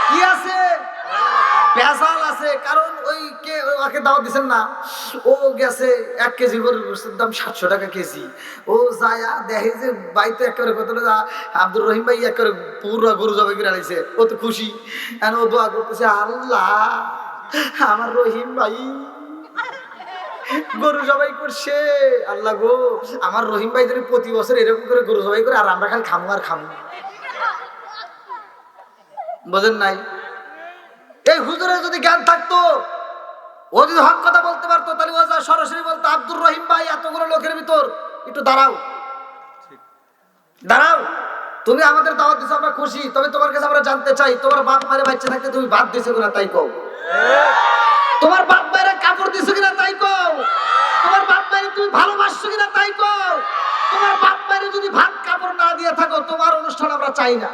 কি আছে? ভেজাল আছে। কারণ ওই কে ওকে দাওয়াত দিচ্ছেন না, ও গেছে 1 কেজি গরুর গোশতের দাম 700 টাকা কেজি। ও যায়া দেখে যে বাইতে একেবারে কত আব্দুর রহিম ভাই একেবারে পুরো গরু জবাই করে আনাইছে। ও তো খুশি। এখন ও দোয়া করতেছে, আল্লাহ আমার রহিম ভাই গরু জবাই করছে, আল্লাহ গো আমার রহিম ভাই যদি প্রতি বছর এরকম করে গরু জবাই করে আর আমরা খালি খামু আর খামু। বোঝেন নাই? এই হুজুরের যদি জ্ঞান থাকতো, ও যদি হক কথা বলতে পারতো, তাহলে ও যা সরাসরি বলতো, আব্দুর রহিম ভাই এতগুলো লোকের ভিতর একটু দাঁড়াও, দাঁড়াও, তুমি আমাদের দাওয়াত দিছো, আমরা খুশি, তবে তোমার কাছে আমরা জানতে চাই তোমার বাপ মায়ের বাচ্চা থাকতে তুমি ভাত দিছো কিনা তাই কও। তোমার বাপ মায়ের কাপড় দিছো কিনা তাই কও। তোমার বাপ মায়ের তুমি ভালোবাসছো কিনা তাই কও। তোমার বাপ মায়ের যদি ভাত কাপড় না দিয়ে থাকো, তোমার অনুষ্ঠান আমরা চাই না।